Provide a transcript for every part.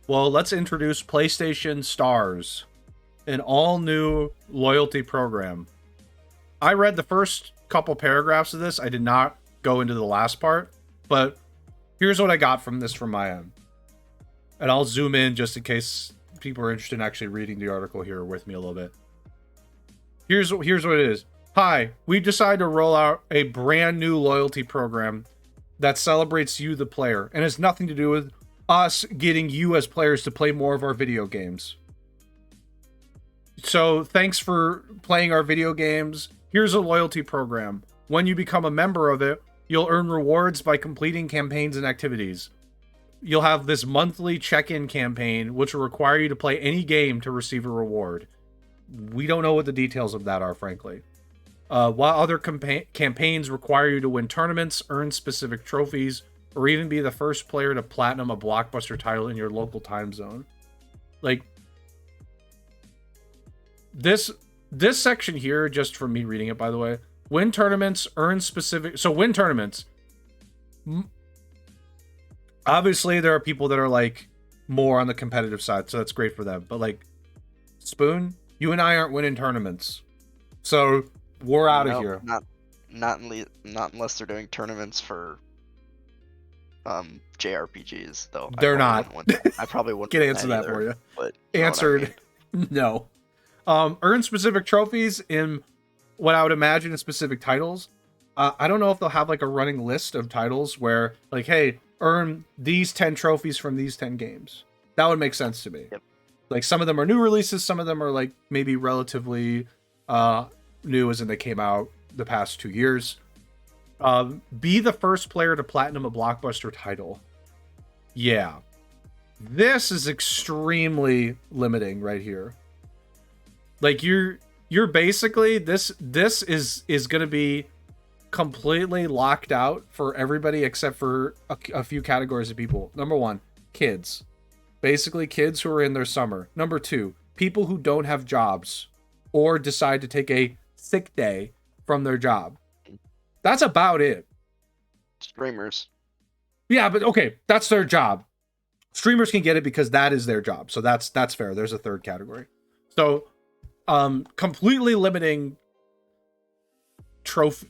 Well, let's introduce PlayStation Stars, an all-new loyalty program. I read the first couple paragraphs of this. I did not go into the last part, but here's what I got from this from my end. And I'll zoom in just in case people are interested in actually reading the article here with me a little bit. Here's what it is. Hi, we decided to roll out a brand new loyalty program that celebrates you, the player, and has nothing to do with us getting you as players to play more of our video games. So thanks for playing our video games. Here's a loyalty program. When you become a member of it, you'll earn rewards by completing campaigns and activities. You'll have this monthly check-in campaign, which will require you to play any game to receive a reward. We don't know what the details of that are, frankly. While other campaigns require you to win tournaments, earn specific trophies, or even be the first player to platinum a blockbuster title in your local time zone. Like, this section here, just from me reading it, by the way, win tournaments, earn specific... So win tournaments. Obviously, there are people that are, like, more on the competitive side, so that's great for them. But, like, Spoon, you and I aren't winning tournaments. So, we're out of here. Not unless they're doing tournaments for JRPGs, though. They're not. I probably wouldn't. Can answer that for you. But answered, no. Earn specific trophies in what I would imagine is specific titles. I don't know if they'll have like a running list of titles where like, hey, earn these 10 trophies from these 10 games. That would make sense to me. Yep. Like some of them are new releases, some of them are like maybe relatively new as in they came out the past 2 years. Be the first player to platinum a blockbuster title. Yeah. This is extremely limiting right here. Like you're basically this is going to be completely locked out for everybody except for a few categories of people. Number 1, kids. Basically kids who are in their summer. Number 2, people who don't have jobs or decide to take a sick day from their job. That's about it. Streamers. Yeah, but okay, that's their job. Streamers can get it because that is their job. So that's fair. There's a third category. So completely limiting trophy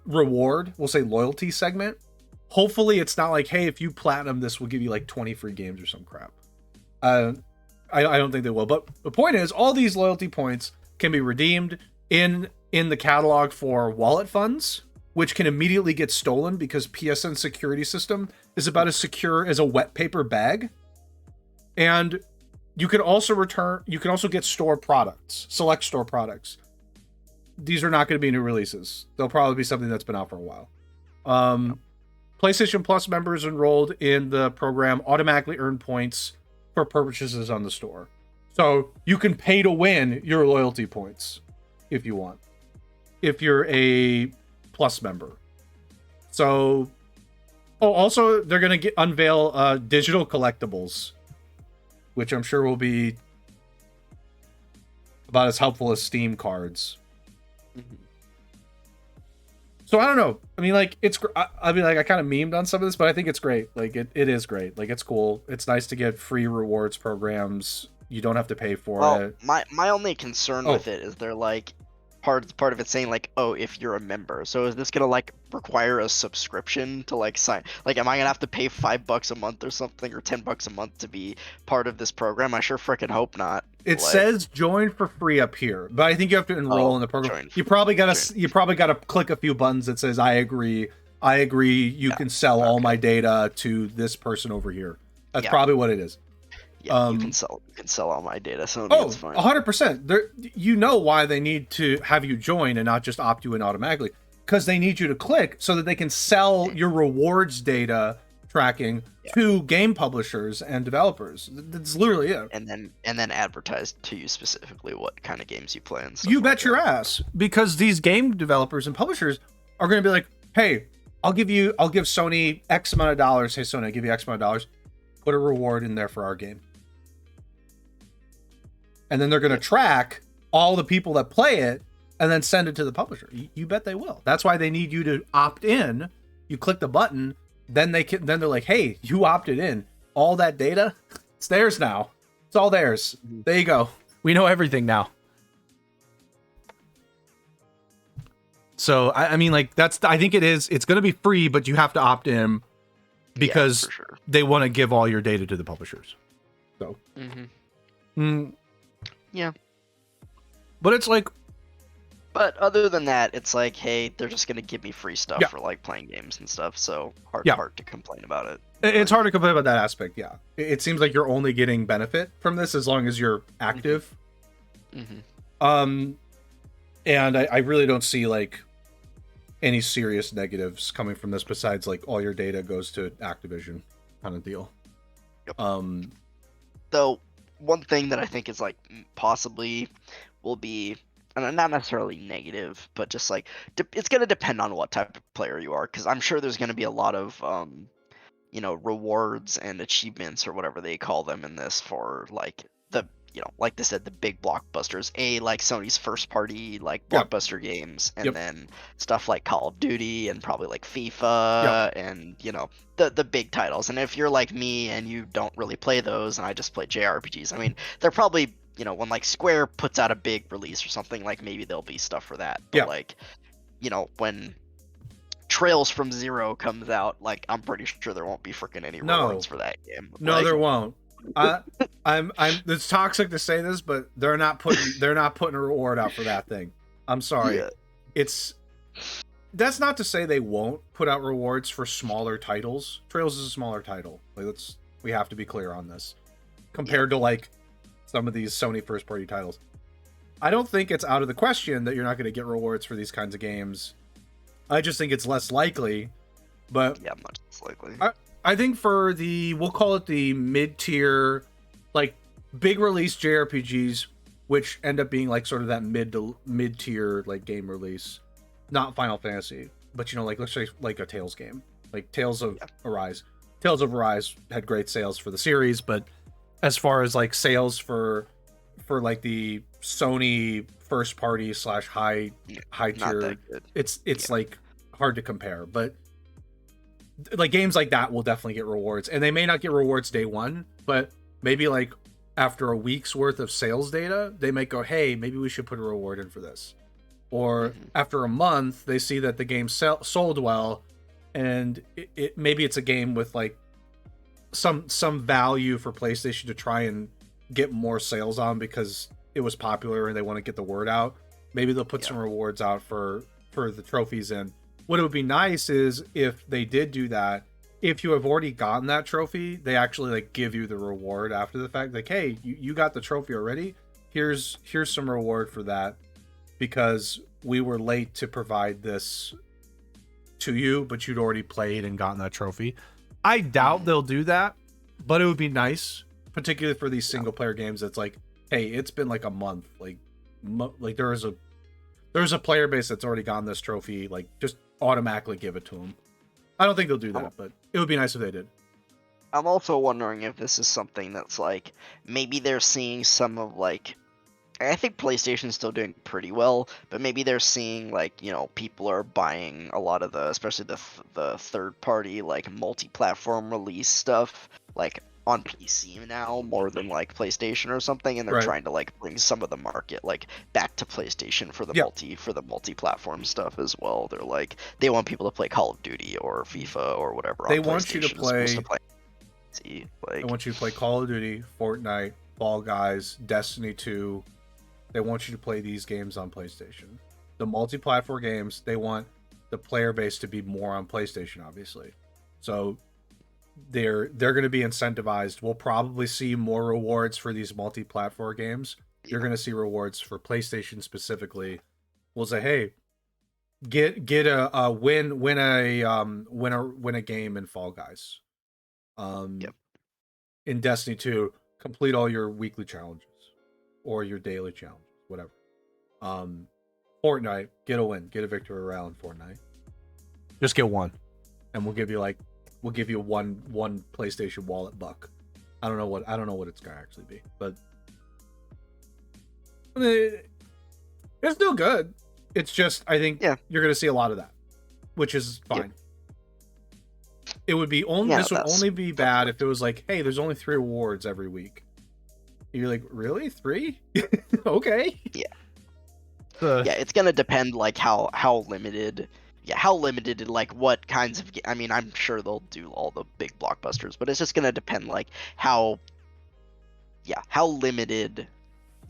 reward, we'll say loyalty segment. Hopefully it's not like, hey, if you platinum this, we'll give you like 20 free games or some crap. I don't think they will. But the point is, all these loyalty points can be redeemed in the catalog for wallet funds, which can immediately get stolen because PSN's security system is about as secure as a wet paper bag. And you can also get store products, select store products. These are not going to be new releases. They'll probably be something that's been out for a while. PlayStation Plus members enrolled in the program automatically earn points for purchases on the store. So you can pay to win your loyalty points if you want, if you're a Plus member. So, also they're going to unveil digital collectibles, which I'm sure will be about as helpful as Steam cards. Mm-hmm. So I don't know. I mean, like, I mean, like, I kind of memed on some of this, but I think it's great. Like, it is great. Like, it's cool. It's nice to get free rewards programs. You don't have to pay for it. My only concern with it is they're like, part of it saying like, oh, if you're a member. So is this gonna like require a subscription to like sign? Like, am I gonna have to pay $5 a month or something, or $10 a month to be part of this program? I sure freaking hope not. It says join for free up here, but I think you have to enroll in the program. You probably gotta click a few buttons that says I agree. You can sell all my data to this person over here. That's probably what it is. Yeah, you can sell all my data, so it's fine. 100%. You know why they need to have you join and not just opt you in automatically, because they need you to click so that they can sell your rewards data tracking to game publishers and developers. That's literally it. And then advertise to you specifically what kind of games you play. And stuff you bet your ass, because these game developers and publishers are going to be like, hey, I'll give Sony X amount of dollars. Hey, Sony, I'll give you X amount of dollars. Put a reward in there for our game. And then they're going to track all the people that play it and then send it to the publisher. You bet they will. That's why they need you to opt in. You click the button, then they're like, hey, you opted in. All that data, It's theirs now. It's all theirs. There you go. We know everything now. So I mean, like I think it is. It's going to be free, but you have to opt in because for sure. they want to give all your data to the publishers. So, yeah. But it's like, but other than that, it's like, hey, they're just gonna give me free stuff for like playing games and stuff. So hard to complain about it. It's hard to complain about that aspect. Yeah, it seems like you're only getting benefit from this as long as you're active. And I really don't see like any serious negatives coming from this besides like all your data goes to Activision kind of deal. Though one thing that I think is like possibly will be, and not necessarily negative, but just like it's going to depend on what type of player you are, because I'm sure there's going to be a lot of rewards and achievements or whatever they call them in this for like the like they said, the big blockbusters, like Sony's first party like blockbuster games, and then stuff like Call of Duty and probably like FIFA and the big titles. And if you're like me and you don't really play those and I just play JRPGs, I mean, they're probably when like Square puts out a big release or something, like maybe there'll be stuff for that. But like when Trails from Zero comes out, like I'm pretty sure there won't be freaking any rewards for that game. No, like, there won't. I'm it's toxic to say this, but they're not putting a reward out for that thing. I'm sorry. That's not to say they won't put out rewards for smaller titles. Trails is a smaller title. Like we have to be clear on this. Compared to like some of these Sony first party titles. I don't think it's out of the question that you're not going to get rewards for these kinds of games. I just think it's less likely. But much less likely. I think for we'll call it the mid-tier, like big release JRPGs, which end up being like sort of that mid-tier like game release, not Final Fantasy, but like let's say like a Tales game, like Tales of Arise. Tales of Arise had great sales for the series, but as far as like sales for like the Sony first party / high tier, it's like hard to compare, but like games like that will definitely get rewards, and they may not get rewards day one, but maybe like after a week's worth of sales data, they might go, hey, maybe we should put a reward in for this. Or after a month, they see that the game sold well, and maybe it's a game with like some value for PlayStation to try and get more sales on because it was popular and they want to get the word out. Maybe they'll put some rewards out for the trophies in. What it would be nice is if they did do that, if you have already gotten that trophy, they actually like give you the reward after the fact. Like, hey, you got the trophy already. Here's some reward for that because we were late to provide this to you, but you'd already played and gotten that trophy. I doubt they'll do that, but it would be nice, particularly for these single player games. That's like, hey, it's been like a month. Like there's a player base that's already gotten this trophy. Like, just automatically give it to them. I don't think they'll do that, but it would be nice if they did. I'm also wondering if this is something that's like maybe they're seeing some of like, I think PlayStation's still doing pretty well, but maybe they're seeing like people are buying a lot of especially the third party like multi-platform release stuff like on PC now more than like PlayStation or something, and they're trying to like bring some of the market like back to PlayStation for the multi-platform stuff as well. They're like they want people to play Call of Duty or FIFA or whatever. They want you to play. Like, they want you to play Call of Duty, Fortnite, Fall Guys, Destiny 2. They want you to play these games on PlayStation. The multi-platform games, they want the player base to be more on PlayStation, obviously. So they're going to be incentivized. We'll probably see more rewards for these multi-platform games. You're going to see rewards for PlayStation specifically. We'll say, hey, get a win a game in Fall Guys. In Destiny 2, complete all your weekly challenges or your daily challenges, whatever. Fortnite, get a victory round. Fortnite, just get one, and we'll give you one PlayStation Wallet buck. I don't know what it's gonna actually be, but I mean, it's still good. It's just I think you're gonna see a lot of that, which is fine. It would be only Yeah, this would that's only be bad if it was like, hey, there's only 3 awards every week. You're like, really? 3? Okay. Yeah. The Yeah, it's gonna depend like how limited. Yeah, how limited and like what kinds of. I mean, I'm sure they'll do all the big blockbusters, but it's just gonna depend like how. Yeah, how limited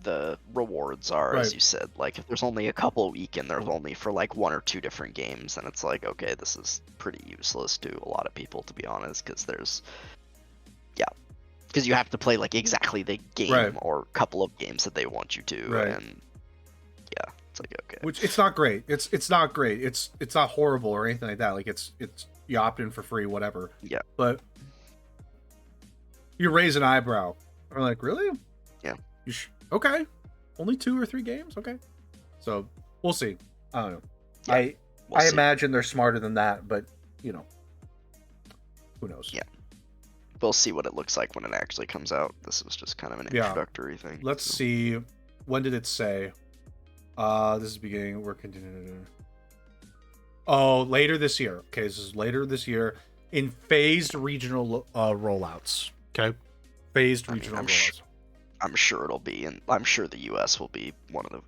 the rewards are, Right. as you said. Like if there's only a couple a week and there's only for like 1 or 2 different games, then it's like, okay, this is pretty useless to a lot of people, to be honest, because there's. Yeah, because you have to play like exactly the game Right. or couple of games that they want you to, Right. and yeah, it's like okay. Which it's not great. It's not great. It's not horrible or anything like that. Like it's you opt in for free, whatever. Yeah. But you raise an eyebrow. We're like, really? Yeah. Okay. Only 2 or 3 games? Okay. So we'll see. I don't know. Yeah, I we'll see. imagine they're smarter than that, but you know, who knows? Yeah. We'll see what it looks like when it actually comes out. This was just kind of an introductory thing. Let's so. see. When did it say? This is beginning. We're continuing. Oh, later this year. Okay, this is later this year in phased regional rollouts. Okay, phased regional rollouts. I'm sure it'll be, and I'm sure the U.S. will be one of the,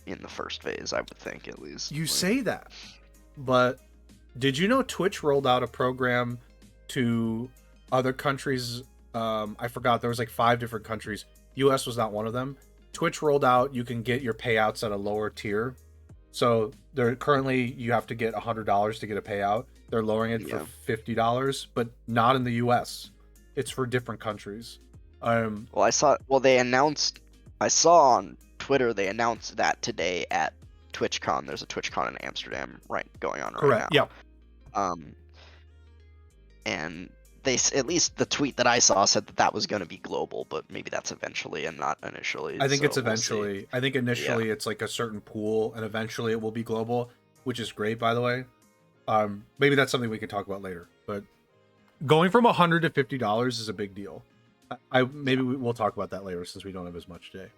in the first phase. I would think at least. You say that, but did you know Twitch rolled out a program to other countries? I forgot. There was like 5 different countries. U.S. was not one of them. Twitch rolled out, you can get your payouts at a lower tier. So they're currently, you have to get $100 to get a payout. They're lowering it for $50, but not in the US. It's for different countries. I saw on Twitter, they announced that today at TwitchCon. There's a TwitchCon in Amsterdam going on right now. Yeah. And they, at least the tweet that I saw said that was going to be global, but maybe that's eventually and not initially. I think it's eventually. I think initially it's like a certain pool, and eventually it will be global, which is great, by the way. Maybe that's something we can talk about later. But going from $100 to $50 is a big deal. We'll talk about that later since we don't have as much today.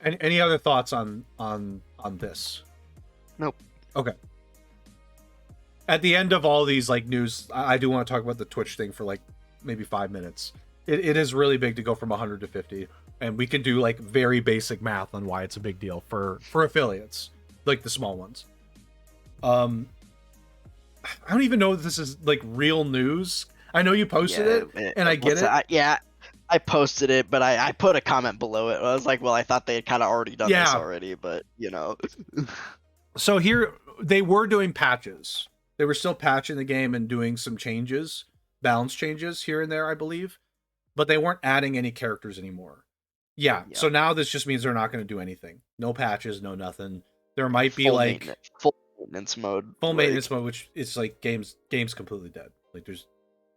Any other thoughts on this? Nope. Okay. At the end of all these like news, I do want to talk about the Twitch thing for like maybe 5 minutes. It is really big to go from 100 to 50, and we can do like very basic math on why it's a big deal for affiliates, like the small ones. I don't even know if this is like real news. I know you posted it, and I get it. I posted it, but I put a comment below it. I was like, well, I thought they had kind of already done this already, but So here they were doing patches. They were still patching the game and doing some changes, balance changes here and there, I believe. But they weren't adding any characters anymore. Yeah. So now this just means they're not going to do anything. No patches, no nothing. There might be full maintenance mode. Full maintenance mode, which is like game's completely dead. Like there's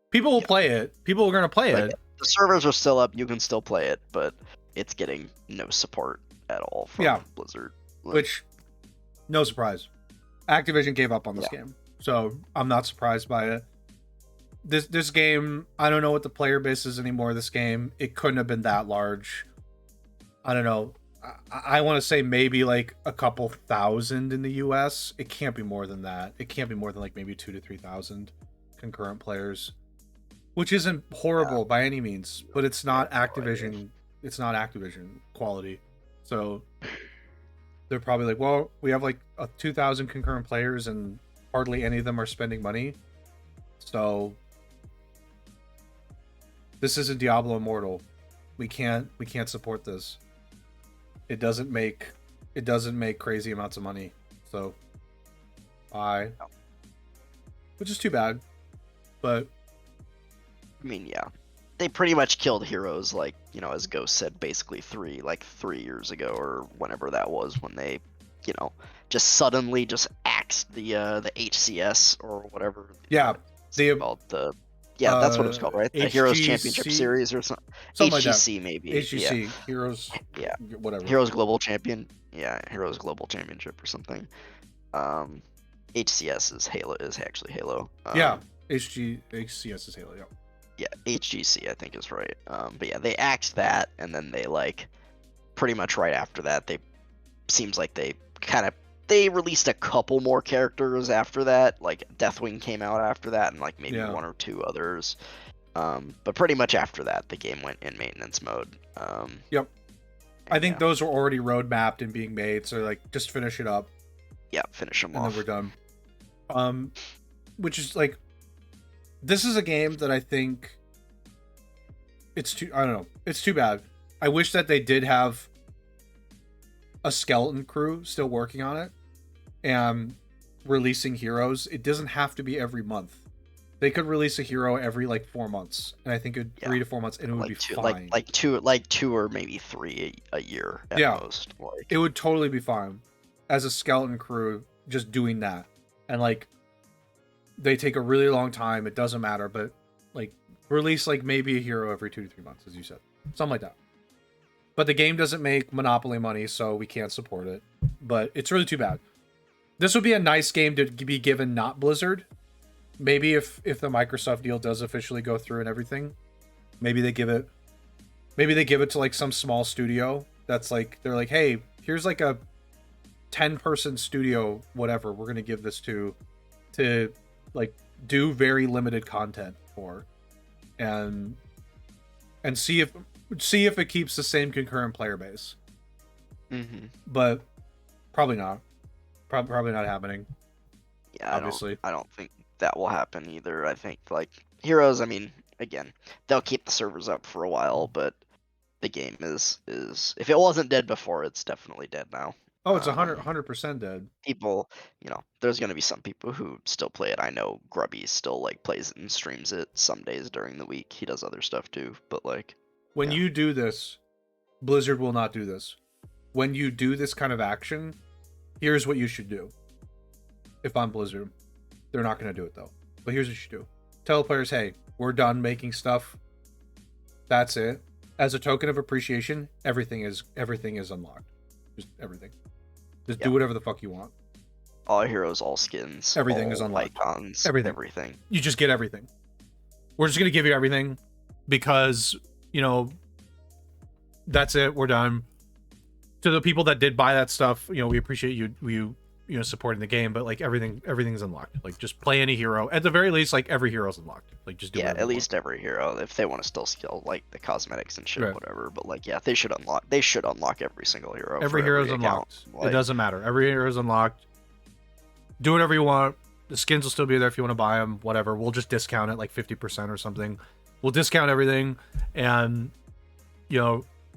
people will play it. People are going to play it. The servers are still up. You can still play it, but it's getting no support at all from Blizzard. Which, no surprise. Activision gave up on this game. So I'm not surprised by it. This game, I don't know what the player base is anymore. This game, it couldn't have been that large. I don't know. I want to say maybe like a couple thousand in the US. It can't be more than that. It can't be more than like maybe 2,000 to 3,000 concurrent players, which isn't horrible by any means, but it's not Activision. It's not Activision quality. So they're probably like, well, we have like 2,000 concurrent players and hardly any of them are spending money. So this isn't Diablo Immortal. We can't support this. It doesn't make crazy amounts of money. So which is too bad. But I mean, they pretty much killed Heroes, like, as Ghost said, basically 3 years ago or whenever that was, when they, just suddenly just axed the HCS or whatever. That's what it was called, right? The HGC, Heroes Championship Series or something HGC like maybe. HGC Heroes. Whatever. Heroes Global Champion. Yeah, Heroes Global Championship or something. HCS is actually Halo. HCS is Halo. Yeah, HGC I think is right. But yeah, they axed that, and then they pretty much right after that, seems like they kind of they released a couple more characters after that. Like Deathwing came out after that, and like maybe one or two others. But pretty much after that, the game went in maintenance mode. Yep. I think those were already roadmapped and being made, so like just finish it up. Yeah, finish them off. And then we're done. Which is like, this is a game that I think it's too. I don't know. It's too bad. I wish that they did have a skeleton crew still working on it and releasing heroes. It doesn't have to be every month. They could release a hero every like 4 months, and I think 3 to 4 months, and it would like be two, fine. Like two or maybe three a year at most. Like, it would totally be fine as a skeleton crew just doing that, and like they take a really long time. It doesn't matter, but like release like maybe a hero every 2 to 3 months, as you said, something like that. But the game doesn't make Monopoly money, so we can't support it. But it's really too bad. This would be a nice game to be given not Blizzard. Maybe if the Microsoft deal does officially go through and everything, maybe they give it to like some small studio that's like, they're like, hey, here's like a 10-person studio, whatever, we're gonna give this to like do very limited content for, and see if it keeps the same concurrent player base. But probably not. Probably not happening. Yeah, obviously. I don't think that will happen either. I think like Heroes, I mean, again, they'll keep the servers up for a while, but the game is if it wasn't dead before, it's definitely dead now. Oh, it's 100% dead. People, there's gonna be some people who still play it. I know Grubby still like plays it and streams it some days during the week. He does other stuff too, but like when you do this, Blizzard will not do this. When you do this kind of action, here's what you should do. If I'm Blizzard, they're not going to do it though. But here's what you should do. Tell players, hey, we're done making stuff. That's it. As a token of appreciation, everything is unlocked. Just everything. Just do whatever the fuck you want. All heroes, all skins. Everything all is unlocked. Icons. Everything. You just get everything. We're just going to give you everything because, that's it. We're done. To the people that did buy that stuff, we appreciate you supporting the game, but like everything's unlocked. Like just play any hero. At the very least, like every hero's unlocked. Like just do at least every hero, if they want to still skill like the cosmetics and shit, right. Whatever. But like they should unlock every single hero. Every hero's unlocked. It doesn't matter. Every hero's unlocked. Do whatever you want. The skins will still be there if you want to buy them. Whatever. We'll just discount it like 50% or something. We'll discount everything, and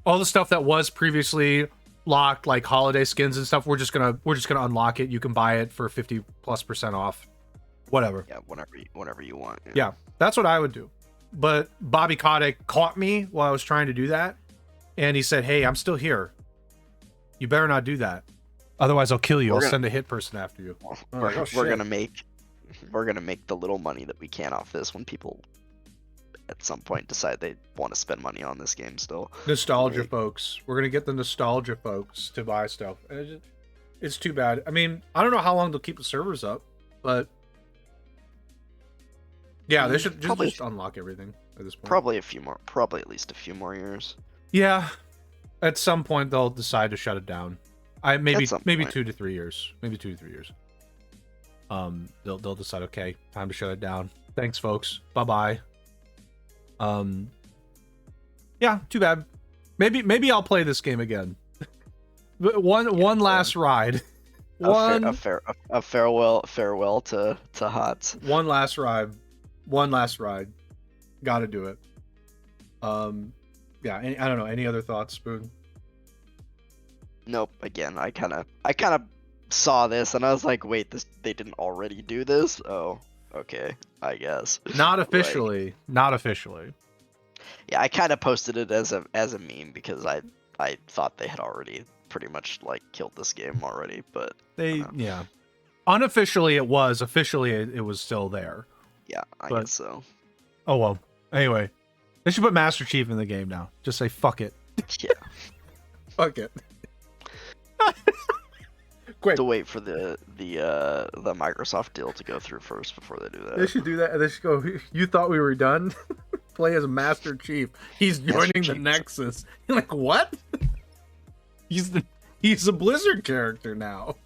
all the stuff that was previously locked, like holiday skins and stuff, we're just gonna unlock it. You can buy it for 50+% off, whatever. Yeah, whenever you want. Yeah, that's what I would do. But Bobby Kotick caught me while I was trying to do that, and he said, hey, I'm still here, you better not do that, otherwise I'll kill you. I'll send a hit person after you. We're gonna make the little money that we can off this when people at some point decide they want to spend money on this game still. Nostalgia folks. We're going to get the nostalgia folks to buy stuff. It's too bad. I mean, I don't know how long they'll keep the servers up, but yeah, they should just unlock everything at this point. Probably at least a few more years. Yeah. At some point they'll decide to shut it down. Maybe 2 to 3 years. Maybe 2 to 3 years. They'll decide, okay, time to shut it down. Thanks folks. Bye-bye. Yeah, too bad. Maybe I'll play this game again. One last ride. A farewell to HOTS. One last ride. Gotta do it. Yeah, I don't know. Any other thoughts, Spoon? Nope. Again, I kind of saw this and I was like, wait, they didn't already do this? Oh. Okay, I guess. Not officially. Not officially. Yeah, I kind of posted it as a meme because I thought they had already pretty much like killed this game already, but yeah. Unofficially it was. Officially it was still there. Yeah, I guess so. Oh well. Anyway, they should put Master Chief in the game now. Just say fuck it. Yeah. Fuck it. Quick. To wait for the Microsoft deal to go through first before they do that. They should do that, and they should go, you thought we were done? Play as Master Chief. He's joining the Nexus. You're like, what? He's a Blizzard character now.